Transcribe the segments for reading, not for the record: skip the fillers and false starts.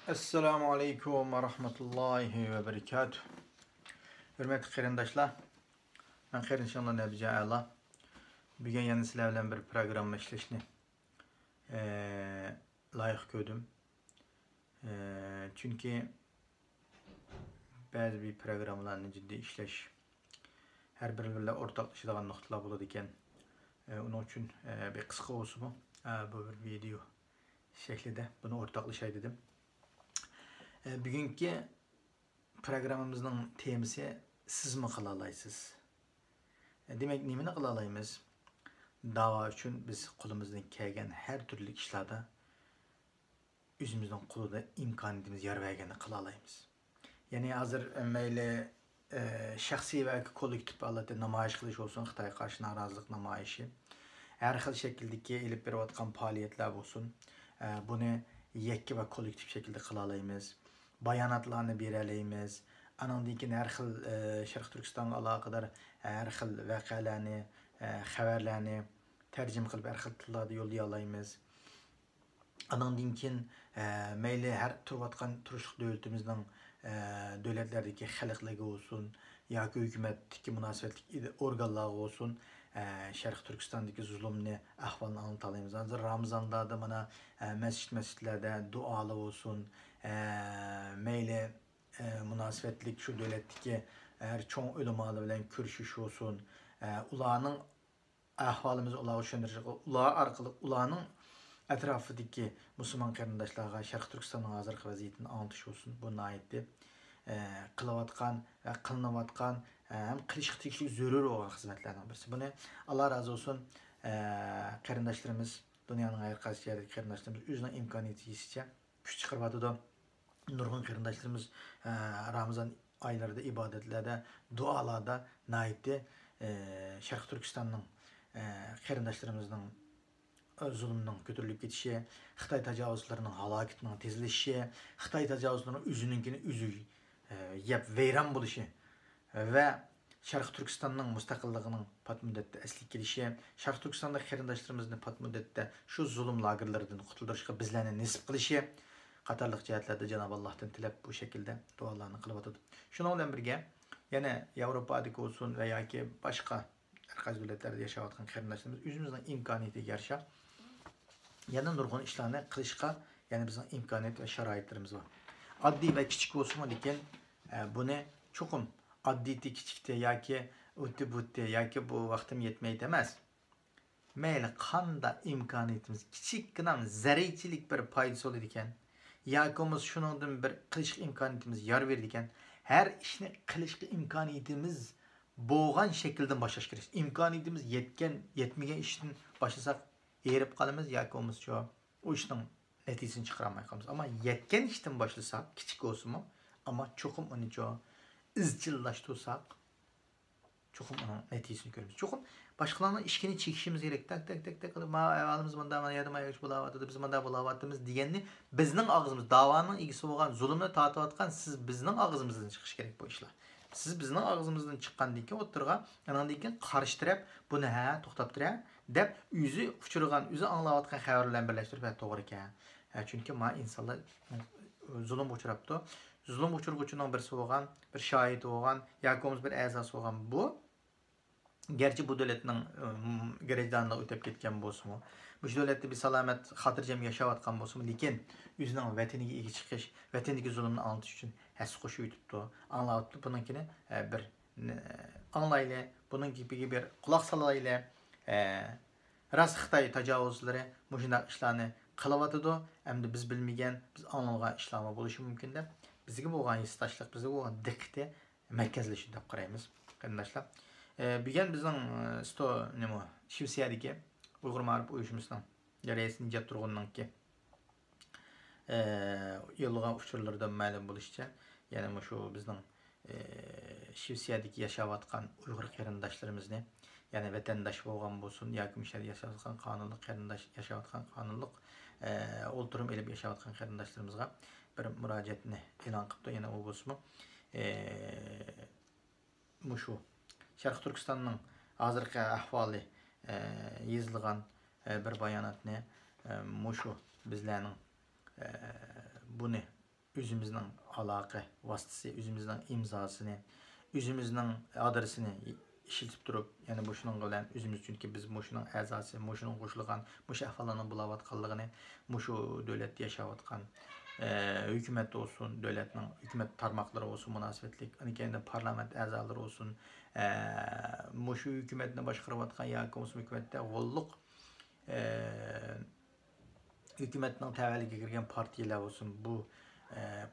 Assalamu alaikum wa rahmatullahi wa barakatuh. Hürmetli qarindoshlar, men qarindoshlar Nabija Ala. Bugun yana sizlar bilan bir proqramma ishlashni loyiq ko'rdim. Chunki ba'zi bir proqramlarni jiddiy ishlash har bir bilan o'rtoqlashadigan nuqtalar bo'ladi ekan. Uning uchun bir qisqa bo'lsa bu bir video shaklida buni o'rtoqlashay dedim. Bugungi programmamızın temisi siz mi qila olaysiz? Demek nimani qila olaymiz? Dava uchun biz qo'limizdan kelgan har turli ishlarda o'zimizning qo'lida imkoniyatimiz yor berganini qila olaymiz. Ya'ni hozir mayli shaxsiy va kollektiv holatda namoyish qilish bo'lsin, Xitoyga qarshi norozilik namoyishi, har xil shakldagi ilib berayotgan faoliyatlar bo'lsin, buni yakka va kollektiv shaklda qila olaymiz. Bayanatlarını bereleyimiz. Anandan keyin har xil Sharq Turkistonga aloqador har xil voqealarni, xabarlarni tarjima qilib har xil tillarda yo'llay olamiz. Anandan keyin mayli har turayotgan turishliq davlatimizning davlatlardagi xalqlarga bo'lsin yoki hukumatdagi munosabatli organlarga bo'lsin Sharq Turkistondagi zulmni ahvolini anlata olamiz. Hozir Ramazonlarda mana masjidlarda duolar bo'lsin. Mayli munosabatli shu davlatdagi har cho'ng ulamolar bilan ko'rishish olsun, ularning ahvolimizni ularga tushuntirish, ular orqali ularning atrofidagi musulmon qarindoshlarga Sharq Turkistonning hozirgi vaziyatini anglatish olsun. Bu nihoyatda qilayotgan va qilinayotgan ham qilishga tegishli zarur bo'lgan xizmatlardan birisi. Buni Alloh rozi bo'lsin, qarindoshlarimiz, dunyoning har qaysi yerdagi qarindoshlarimiz o'zining imkoniyaticha kuch chiqaryapti. Nurg'un qarindoshlarimiz Ramazon oylarida ibodatlarda, duolarda nihoyatda Sharq Turkistonning qarindoshlarimizning zulmning ko'tarilib ketishi, Xitoy tajovuzlarining halokatining tezlashishi, Xitoy tajovuzlarining o'zininkini o'zi yeb vayron bo'lishi va Sharq Turkistonning mustaqilligining pat muddatda asli kelishi, Sharq Turkistondagi qarindoshlarimizni pat muddatda shu zulm lagerlaridan qutuldirishga bizlarni nasib qilishi qatorliq jihatlarda Cenab-ı Allah'tan tilab bu şekilde dualarını qilib o'tadi. Shuningdek bilan birga yana Yevropadagi olsun va yoki boshqa qaysi davlatlarda yashayotgan qarindoshlarimiz o'zimizning imkoniyatiga yarasha yana nurg'un ishlarni qilishga yana bizning imkoniyat va sharoitlarimiz bor. Oddiy va kichik bo'lsin, lekin buni cho'qim oddiy kichikda yoki o'ti-butti yoki bu vaqtim yetmaydi emas. Mayli qanday imkoniyatimiz kichikgina zareychilik bir foydasi bo'ladi ekan. Yakimiz shuningdan bir qilish imkoniyatimiz yor berdi ekan, har ishni qilishga imkoniyatimiz bo'lgan shakldan boshlash kerak. Imkoniyatimiz yetmagan ishni boshlasak erib qolamiz yoki u ishning natijasini chiqara olmay qolamiz. Ammo yetgan ishdan boshlasak, kichik bo'lsa-mu, ammo cho'qim uni izchillashtirsak, cho'qim uning natijasini ko'ramiz. Cho'qim boshqalarning ishini chekishimiz kerak. Tak qilib, avvalimiz bunday yadamayoq bo'layotdi, biz bunday bo'layotimiz deganni bizning og'zimiz, da'voning egasi bo'lgan, zulmni tortayotgan siz bizning og'zimizdan chiqish kerak bu ishlar. Siz bizning og'zimizdan chiqqandan keyin o'tirgan, andan keyin qarashtirib, buni to'xtab turib deb o'zi uchirgan, o'zi anglayotgan xabar bilan birlashtirib to'g'ri ekan. Chunki ma insonlar zulm uchrabdi. Zulm uchirguchining birisi bo'lgan, bir shohid bo'lgan, yoki bir a'zosi bo'lgan bu gerçi bu devletning garajdanida o'tib ketgan bo'lsa-mu, bu davlatda bir salomat xotirjam yashayotgan bo'lsa-mu, lekin o'zining vataniga ega chiqish, vatandagi zulmni anglatish uchun has qo'shib o'tibdi. Anglayapti, bununkini bir anglayli, buning gibiga bir quloq solayli. Ras Xitoy tajovuzlari mushundaq ishlarni qilyotdi. Endi biz bilmagan, biz anglagan ishlar bo'lishi mumkin deb bizga bo'lgan hissdoshlik, bizga bo'lgan diqqatni markazlashib deb qaraymiz, qarindoshlar. Bugun bizning Shvetsiyadagi Uyg'ur ma'rif uyushmasining raisi Nijat Turg'unninki yo'llagan uchurlardan ma'lum bo'lishicha, ya'ni shu bizning Shvetsiyadagi yashayotgan Uyg'ur qarindoshlarimizni, ya'ni vatandosh bo'lgan bo'lsin, yoki mishada yashayotgan qonunli qarindosh yashayotgan qonunli o'ltirim elib yashayotgan qarindoshlarimizga bir murojaatni e'lon qilibdi. Yana u bo'lsa-mu, shu Sharq Turkistonning hozirgi ahvoli yozilgan bir bayonotni mushu bizlarning buni özümüzün alaqı vasitesi, özümüzün imzasını, özümüzün adresini işiltip durup, yani bu şunun bilen özümüz çünkü biz muşunun azası, muşunun qoşulğan, muş ahvalının bulavatqanlığını, muşu dövlətdə yaşavatqan hükümet olsun, devletin hükümet tarmakları olsun münasebetlik, hani kendi parlament azaları olsun, muşu hükümetine başqaravatqan ya komisyon hükümette qolluk hükümetinin təvəllüqə girən partiyalar olsun, bu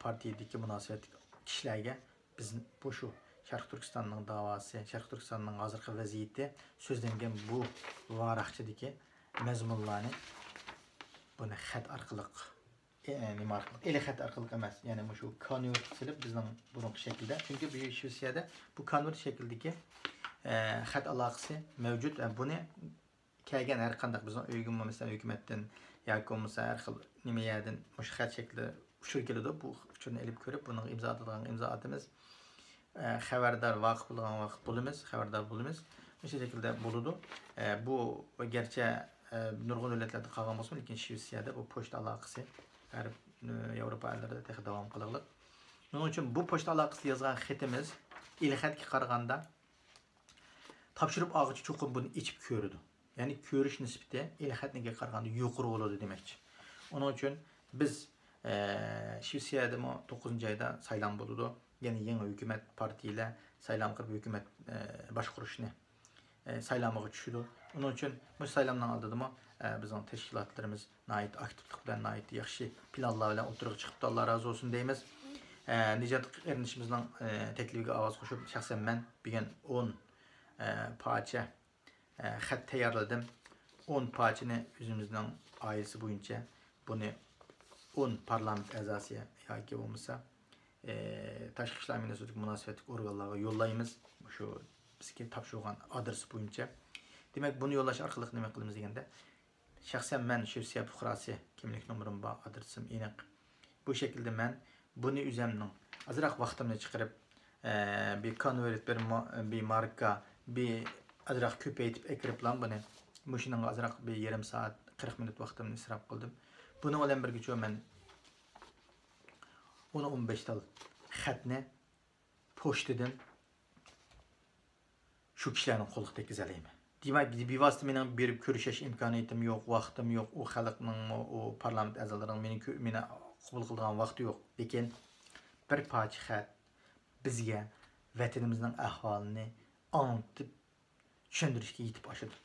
partiyadaki münasebetlik kişilərə biz bu şu Şərq Türkistanның davası, Şərq Türkistanның hazırki vəziyyəti sözlənген bu varaqçıdaki məzmunlarını bunu xət arqılıq nima arqılıq, eli xət arqılıq emas, yani şu konvert silib bizning burunqi şəkildə, çünki bu Şvetsiyada bu konvert şəkildəki xət əlaqəsi mövcud və bunu kəlgən hər qandaq bizning uyğun məsələn hökumətdən yoki bo'lmasa har xil nima yerdan o'sha xat shaklida uchur keladi. Bu uchurni elib ko'rib, buning imzo atadigan imzo atamiz. Xabardor vaqt bo'lamiz, xabardor bo'lamiz. O'sha shaklda bo'ladi. Bu garchi nurg'un davlatlarda qolgan bo'lsa, lekin Shvetsiyada bu pochta aloqasi g'arb Yevropa ellarida texnik davom qiladi. Buning uchun bu pochta aloqasi yozgan xatimiz ilxatga qaraganda topshirib olg'uchi cho'qim buni ichib ko'radi. Yani ko'rish nisbati ilxatniga qaraganda yuqori bo'ladi demakchi. Onun uchun biz Shvetsiyada 9-oyda saylan bo'ladi. Yani yangi hukumat partiyalar saylan qilib hukumat boshqarishni saylanmoqqa tushadi. Onun uchun bu saylandan oldida bizning tashkilotlarimiz nait aktivlik bilan nait yaxshi planlar bilan o'tirib chiqibdi. Alloh razı olsun deymiz. Nijat ernishimizning taklifiga ovoz qo'shib, shaxsan men bugun 10 parça xat tayyorladim. 10 parçani o'zimizning oilasi bo'yicha buni 10 parlament a'zosiga yoki bo'lmasa tashqi ishlar ministrligi munosabatli organlarga yo'llaymiz. Shu bizga topshirgan adres bo'yicha. Demak, buni yo'llash orqali nima qilamiz deganda, shaxsan men Shvetsiya fuqarosi kimlik nomerim bor, adresim aniq. Bu shaklda men buni o'zimning azroq vaqtimni chiqarib bir konvert, bir marka, bir azroq ko'paytib ekriplan buni. Mushining azroq bir yarım saat 40 minut vaqtimni isrof qildim. Buni bilan birga men 10-15 tal xatni pochtadan shu kishilarning qo'liga tekizalaman. Demak, bevosita mening berib ko'rishish imkoniyatim yo'q, vaqtim yo'q, u xalqning, u parlament a'zolarining meni qabul qilgan vaqti yo'q. Lekin bir parcha xat bizga vatanimizning ahvolini anlatib tushuntirishga yetib oshadi.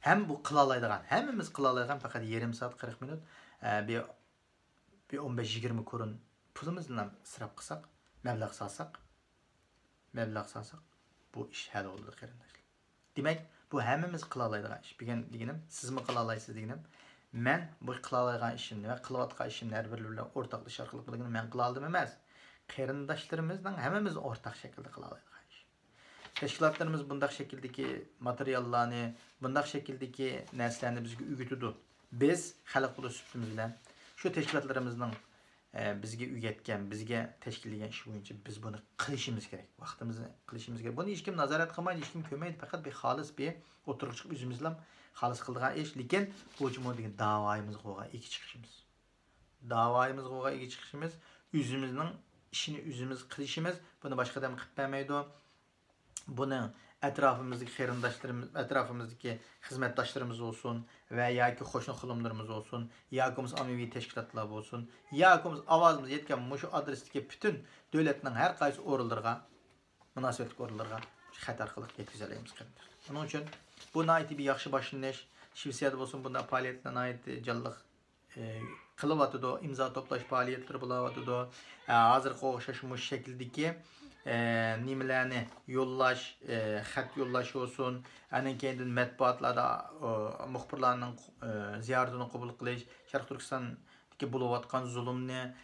Hem bu qılalaydigan, hemmimiz qılalaydigan fakat yarım saat 40 minut bir 15-20 korun pulumuzdan israf qilsak, mablag' salsak, bu ish hal bo'ldi qarindoshlar. Demak, bu hemmimiz qılalaydigan ish. Deganim, siz mi qılalaysiz deganim, men bu qılalaydigan ishimni va qilayotgan ishimni har biri bilan o'rtoqlashish orqali qilganimni men qila oldim emas. Qarindoshlarimizning hammamiz o'rtaq shaklda qilalaydik. Teşkilatlarımız bundaq şekildeki materyallarını, bundaq şekildeki nəslərini bizə ügütüdü. Biz xalq buluş sübtimiz bilan şu teşkilatlarımızın bizə ügətgən, bizə təşkilləyən iş boyunca biz bunu qilishimiz kerak. Vaqtimizni qilishimiz kerak. Bunu heç kim nazarat qilmaydi, heç kim köməydi. Faqat bir xalis bir oturuq çıxıb özümüzlə xalis qıldığan iş. Lekin bu cümə degan davayımız qoğa iki çıxışımız. Davayımız qoğa iki çıxışımız, özümüzün işini özümüz qilishimiz. Bunu başqa adam qilib verməydi. Bunu etrafımızdaki xeyrindaşlarımız, etrafımızdaki hizmetdaşlarımız olsun veya yaki hoşnut xulumlarımız olsun, yakımız amevi teşkilatlar olsun, yakımız avazımız yetken şu adresteki bütün devletin her qaysı orullarga, münasebetlik orullarga xat arqılıq yetkizələyimiz qırındır. Onun için bu naiti bir yaxşı başlanış, Şvetsiyada olsun bunda faaliyetlə naiti callıq qılıvatıdı, imza toplaş faaliyetleri bulavatıdı, hazır qoğuşaşmış şekildeki nimelerni yollaş, xat yollaş olsun, anan kendin matbuatlarda muxbirlarning ziyoratini qabul qilish, Sharq Turkistondagi bo'layotgan zulmni,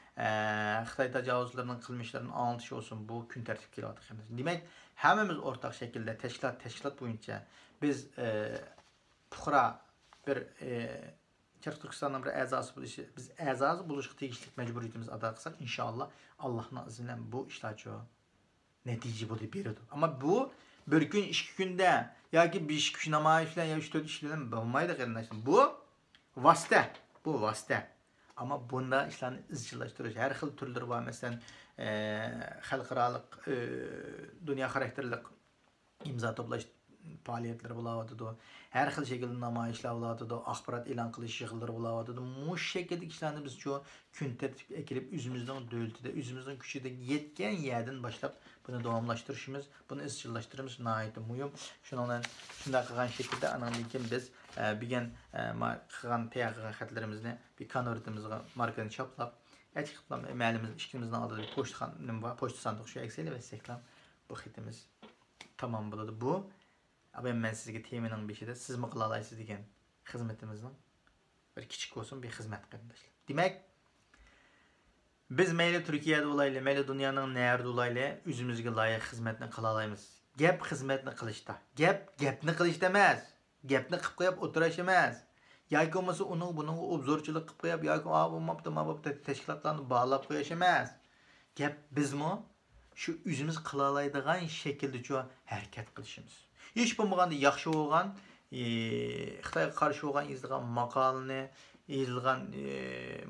Xitoy tajovuzlarining qilmishlarini anlatish olsun, bu kun tartib kelyapti. Demak, hammamiz o'rtaq shaklda tashkilot bo'yicha biz fuqaro bir Sharq Turkistonning bir a'zosi bo'lishi, biz a'zosi bo'lishga tegishli majburiyatimiz ado qilsak, inshaalloh Allohning izni bilan bu ishlar netice bo'lib beradi. Ama bu bir gün, 2 kunda yoki 5 kishi namoyish bilan yoki 3-4 ish bilan bo'lmaydi qarindoshlar. Bu vosita, Ama bunda işlerini izchillashtirish, her xil türleri var. Mesela xalqarалық, dünya karakterlik imza toplash faaliyetleri bulawatydy. Her xil şekilde namayişler bulawatydy, axbarat elan qilish yig'inlari bulawatydy. Muş şekilde işlerini biz şu gün tertip ekilip üzümüzden dövültüde, üzümüzden küçüde yetken yerden başlap bunu davamlaştırışımız, bunu izchillashtırışımız nahayet mühim. Şundan şunda qilgan şekilde anandan keyin biz bilgen qilgan tayyorlagan xatlarimizni bir konvertimizga markani chaplab, açıqlab ma'lumimiz ishimizdan oldida bir pochta var, pochta sanduq şu ekseli ve seklam bu xitimiz tamam bo'ladi. Bu ben sizga temaning beshida siz mi qila olasiz degan xizmatimizning bir kichik olsun bir xizmat qarindoshlar. Demak, biz mayli Turkiyada bo'layli, mayli dunyoning nerede bo'layli, o'zimizga loyiq xizmatni qila olamiz. Gap xizmatni qilishda. Gapni qilishda emas. Gapni qilib qo'yib o'tirish emas. Yoki bo'lmasa buning obzorchilik qilib qo'yib yoki mabda tashkilotlarni bog'lab qo'yish emas. Gap bizmi şu üzümüz qila oladigan shaklda şu harakat qilishimiz. Hech bo'lmaganda yaxshi bo'lgan, Xitoyga qarshi bo'lgan yozilgan maqolani, yozilgan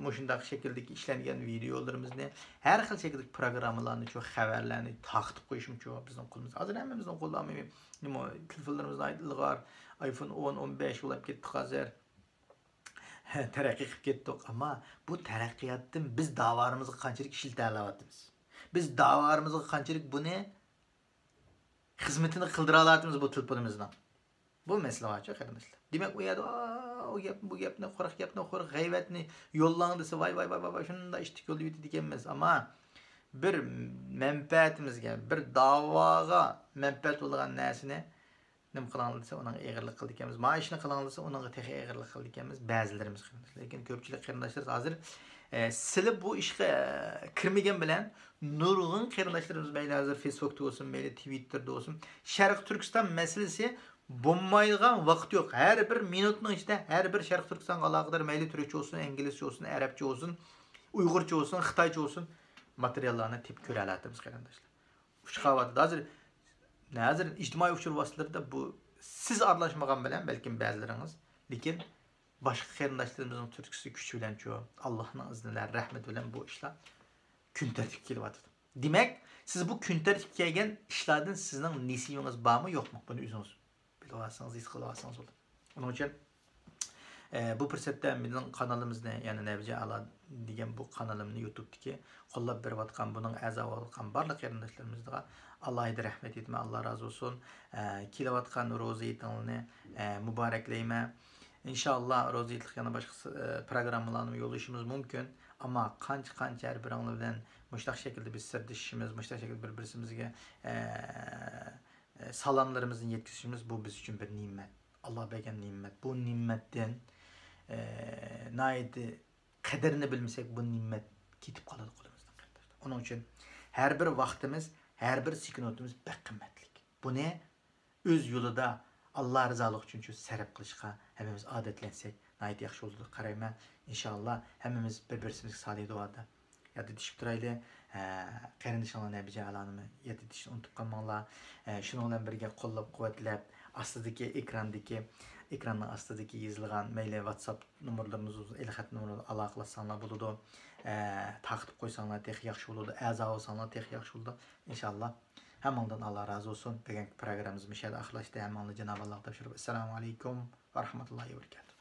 mushundaq shakldagi ishlangan videolarimizni, har xil shakldagi programmalarni, şu xabarlarni taqtib qo'yishim şu bizning qo'limizda. Hozir hammamizning qo'lida nima telefonlarimizda ilg'or iPhone 10, 15 bo'lib ketdi hozir. Taraqqiy qilib ketdik, ammo bu taraqqiyotdan biz da'vorimizga qanchalik ishilta olyapmiz? Biz da'vorimizga qanchalik buni xizmatini qildira olyapmiz bu telefonimizdan. Bu masala var qarindoshlar. Demak, u yerda bu gapni, qo'rq g'aybatni yo'llang desa, voy shunda ishtik yo'lda yetdi ekanmiz. Ammo bir manfaatimizga, bir da'voga manfaat bo'lgan narsani nim qilgan desa, uning eg'irlik qildi ekanmiz. Maishni qilgan desa, uning texi eg'irlik qildi ekanmiz ba'zilarimiz qarindoshlar. Lekin ko'pchilik qarindoshlar hozir silib bu ishga kirmagan bilan nurg'un qarindoshlarimiz mayli hozir Facebookda bo'lsin, mayli Twitterda bo'lsin, Sharq Turkiston masalasi bo'lmaydigan vaqt yo'q. Har bir minutning ichida har bir Sharq Turkistonga aloqador mayli turkcha bo'lsin, inglizcha bo'lsin, arabcha bo'lsin, uyg'urcha bo'lsin, xitoycha bo'lsin materiallarni tip ko'ra olamiz qarindoshlar. Ushqavatda hozir ijtimoiy uchur vositalarida bu siz aralashmagan bilan balkim ba'zilaringiz, lekin boshqa qarindoshlarimizni turkisi kuchi bilan chu Allohning izni bilan, rahmat bilan bu ishlar kun tartibga kelyapti. Demak, siz bu kun tartibga kelgan ishlardan sizning nasibingiz bormi, yo'qmi? Buni o'zingiz bilib olsangiz, his qilib olsangiz bo'ladi. Uning uchun bu fursatda bizning kanalimizni, ya'ni Nabija Ala degan bu kanalimni YouTube'dagi qo'llab berayotgan, buning a'zo bo'lgan barcha qarindoshlarimizga Allohga rahmat etma, Alloh rozi bo'lsin. Kelayotgan ro'ziyatni muboraklayman. İnşallah ro'ziyatlik yana boshqa programmalarni yo'llashimiz mumkin. Ammo qancha har biringlar bilan mushtaq shaklda biz sirdishimiz, mushtaq shaklda bir-birimizga salomlarimizni yetkazishimiz bu biz uchun bir ne'mat. Alloh bergan ne'mat. Bu ne'matdan naydi qadrini bilmasak bu ne'mat ketib qoladi qo'limizdan qardoshlar. Onun uchun har bir vaqtimiz, har bir sekundimiz bek qimmatlik. Buni o'z yo'lida Allah rızalıq üçün sarf qilishga hammamiz odatlensek, nayt yaxshi bo'ladi qarayman. İnşallah hammamiz bir-birimizga salih duoda yodda tishib turayli. Qarindoshlar Nabija Alanimi yodda tishni unutib qolmanglar. Shuning bilan birga qo'llab-quvvatlab, astidagi ekranning astidagi yozilgan mayli WhatsApp nomerlarimiz, el-xat nomerlarini aloqalashsanglar bo'ladi. Taqib qo'ysanglar texnik yaxshi bo'ladi. A'zo bo'lsanglar texnik yaxshi bo'ladi. İnşallah hammadan Allah razı olsun. Bugünkü programımız müşahede ahlaştı. Hammanlı Cenab-ı Allah tavşirib. Esselamu aleyküm ve rahmetullahi ve berekatuhu.